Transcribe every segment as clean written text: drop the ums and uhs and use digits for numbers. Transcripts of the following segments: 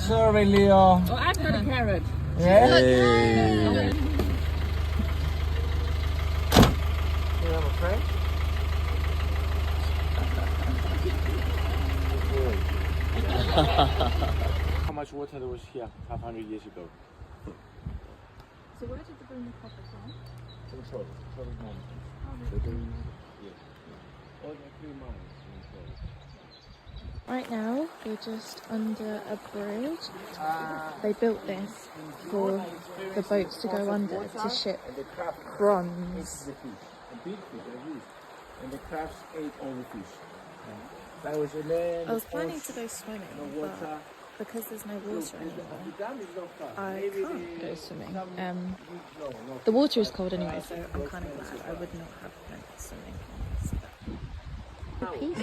Sorry, Leo. Oh, I've got a carrot. Yeah? Hey. You have a friend? How much water there was here 500 years ago? So where did you bring the copper from? From Troodos Mountains. All the 3 mountains in Troodos. Right now, we're just under a bridge. They built this for the boats to go under to ship bronze. The big fish, the fish. And the crabs ate all the fish. That was a land. I was planning to go swimming, but because there's no water anymore, I can't go swimming. The water is cold anyway, so I'm kind of glad I would not have went swimming. The peace.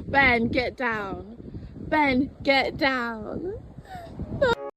Ben, get down. Ben, get down.